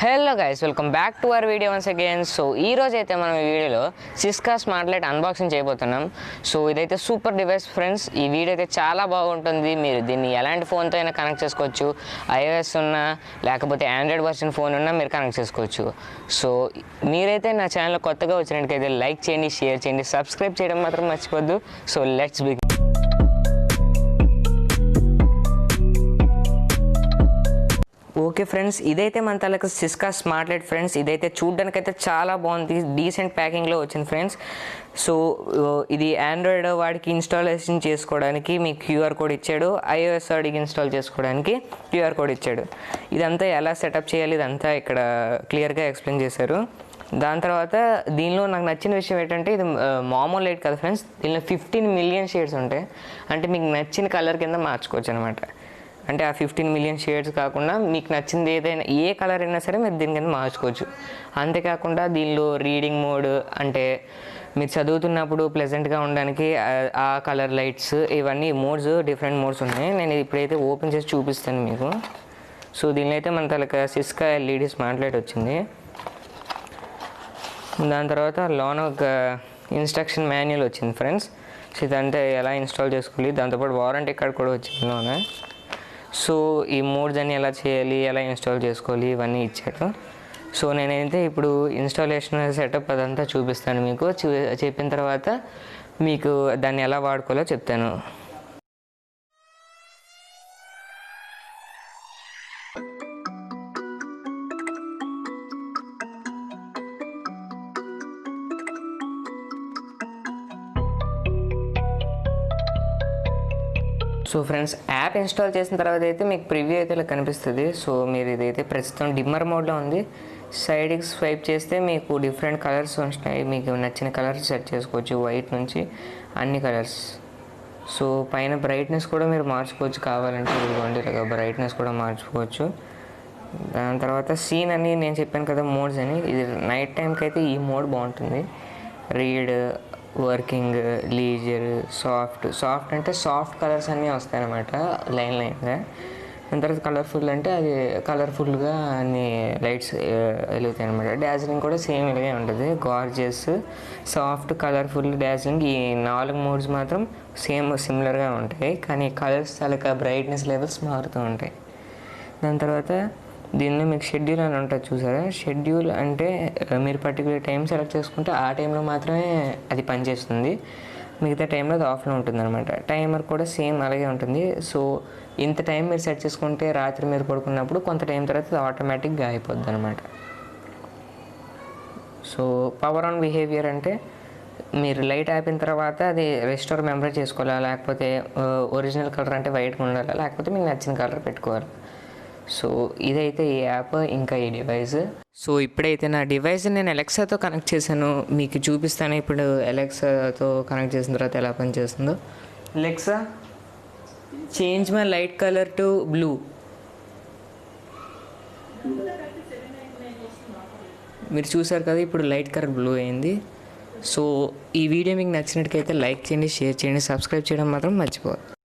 Hello guys, welcome back to our video once again. So ఈ రోజు అయితే మనం ఈ వీడియోలో సిస్కా స్మార్ట్ లైట్ అన్బాక్సింగ్ చేయబోతున్నాం. సో ఇదైతే సూపర్ డివైస్ ఫ్రెండ్స్. ఈ వీడియో అయితే చాలా బాగుంటుంది. మీరు దీన్ని ఎలాంటి ఫోన్తో అయినా కనెక్ట్ చేసుకోవచ్చు. iOS ఉన్నా లేకపోతే ఆండ్రాయిడ్ వర్షన్ ఫోన్ ఉన్నా మీరు కనెక్ట్ చేసుకోవచ్చు. సో మీరైతే నా ఛానల్ కొత్తగా వచ్చినట్టుకైతే లైక్ చేయండి, షేర్ చేయండి, సబ్స్క్రైబ్ చేయడం మాత్రం మర్చిపోద్దు. So let's begin. Okay friends, ఇదైతే మన తలకు సిస్కా స్మార్ట్ లైట్ ఫ్రెండ్స్. ఇదైతే చూడడానికి అయితే చాలా బాగుంది, డీసెంట్ ప్యాకింగ్లో వచ్చింది ఫ్రెండ్స్. సో ఇది ఆండ్రాయిడ్ వాడికి ఇన్స్టాలేషన్ చేసుకోవడానికి మీకు క్యూఆర్ కోడ్ ఇచ్చాడు, iOS వాడికి ఇన్స్టాల్ చేసుకోవడానికి క్యూఆర్ కోడ్ ఇచ్చాడు. ఇదంతా ఎలా సెటప్ చేయాలి ఇదంతా ఇక్కడ క్లియర్గా ఎక్స్ప్లెయిన్ చేశారు. దాని తర్వాత దీనిలో నాకు నచ్చిన విషయం ఏంటంటే ఇది మామూలు లైట్ కదా ఫ్రెండ్స్, దీనిలో 15 మిలియన్ షేడ్స్ ఉంటాయి. అంటే మీకు నచ్చిన కలర్ కింద మార్చుకోవచ్చు అనమాట. అంటే ఆ 15 మిలియన్ షేడ్స్ కాకుండా మీకు నచ్చింది ఏదైనా ఏ కలర్ అయినా సరే మీరు దీని కింద మార్చుకోవచ్చు. అంతేకాకుండా దీనిలో రీడింగ్ మోడ్, అంటే మీరు చదువుతున్నప్పుడు ప్లెజెంట్గా ఉండడానికి ఆ కలర్ లైట్స్, ఇవన్నీ మోడ్స్, డిఫరెంట్ మోడ్స్ ఉన్నాయి. నేను ఇప్పుడైతే ఓపెన్ చేసి చూపిస్తాను మీకు. సో దీనిలో అయితే మన తలక సిస్కా LED స్మార్ట్ లైట్ వచ్చింది. దాని తర్వాత లోన ఒక ఇన్స్ట్రక్షన్ మాన్యువల్ వచ్చింది ఫ్రెండ్స్. సో ఇదంతా ఎలా ఇన్స్టాల్ చేసుకోవాలి, దాంతోపాటు వారంటీ కార్డ్ కూడా వచ్చింది లోన. సో ఈ మోడ్స్ అన్ని ఎలా చేయాలి, ఎలా ఇన్స్టాల్ చేసుకోవాలి, ఇవన్నీ ఇచ్చాడు. సో నేనైతే ఇప్పుడు ఇన్స్టాలేషన్ సెటప్ అదంతా చూపిస్తాను మీకు. చెప్పిన తర్వాత మీకు దాన్ని ఎలా వాడుకోవాలో చెప్తాను. సో ఫ్రెండ్స్, యాప్ ఇన్స్టాల్ చేసిన తర్వాత అయితే మీకు ప్రివ్యూ అయితే ఇలా కనిపిస్తుంది. సో మీరు ఇదైతే ప్రస్తుతం డిమ్మర్ మోడ్లో ఉంది. సైడ్కి స్వైప్ చేస్తే మీకు డిఫరెంట్ కలర్స్ వస్తాయి. మీకు నచ్చిన కలర్స్ సెట్ చేసుకోవచ్చు, వైట్ నుంచి అన్ని కలర్స్. సో పైన బ్రైట్నెస్ కూడా మీరు మార్చుకోవచ్చు కావాలంటే. ఇదిగోండి ఇలాగ బ్రైట్నెస్ కూడా మార్చుకోవచ్చు. దాని తర్వాత సీన్ అని నేను చెప్పాను కదా మోడ్స్ అని, ఇది నైట్ టైంకి అయితే ఈ మోడ్ బాగుంటుంది. రీడ్, వర్కింగ్, లీజర్, సాఫ్ట్ అంటే సాఫ్ట్ కలర్స్ అన్నీ వస్తాయి అన్నమాట లైన్గా. దాని తర్వాత కలర్ఫుల్ అంటే అది కలర్ఫుల్గా అన్ని లైట్స్ వెలుగుతాయి అనమాట. డార్జిలింగ్ కూడా సేమ్ ఇలాగే ఉంటుంది. గార్జియస్, సాఫ్ట్, కలర్ఫుల్, డార్జిలింగ్, ఈ 4 మోడ్స్ మాత్రం సిమిలర్గా ఉంటాయి. కానీ కలర్స్ చాలా బ్రైట్నెస్ లెవెల్స్ మారుతూ ఉంటాయి. దాని తర్వాత దీనిలో మీకు షెడ్యూల్ అని ఉంటుంది చూసారా. షెడ్యూల్ అంటే మీరు పర్టికులర్ టైం సెలెక్ట్ చేసుకుంటే ఆ టైంలో మాత్రమే అది పనిచేస్తుంది, మిగతా టైంలో అది ఆఫ్లో ఉంటుంది అనమాట. టైమర్ కూడా సేమ్ అలాగే ఉంటుంది. సో ఇంత టైం మీరు సెట్ చేసుకుంటే రాత్రి మీరు పడుకున్నప్పుడు కొంత టైం తర్వాత అది ఆటోమేటిక్గా అయిపోద్ది అనమాట. సో పవర్ ఆన్ బిహేవియర్ అంటే మీరు లైట్ ఆపిన తర్వాత అది రెస్టోర్ మెమరీ చేసుకోవాలా, లేకపోతే ఒరిజినల్ కలర్ అంటే వైట్గా ఉండాలా, లేకపోతే మీకు నచ్చిన కలర్ పెట్టుకోవాలి. సో ఇదైతే ఈ యాప్, ఇంకా ఈ డివైస్. సో ఇప్పుడైతే నా డివైస్ నేను అలెక్సాతో కనెక్ట్ చేశాను, మీకు చూపిస్తాను. ఇప్పుడు అలెక్సాతో కనెక్ట్ చేసిన తర్వాత ఎలా పనిచేస్తుందో. Alexa, change my light colour to blue. మీరు చూసారు కదా, ఇప్పుడు లైట్ కలర్ బ్లూ అయింది. సో ఈ వీడియో మీకు నచ్చినట్టుకైతే లైక్ చేయండి, షేర్ చేయండి, సబ్స్క్రైబ్ చేయడం మాత్రం మర్చిపోవద్దు.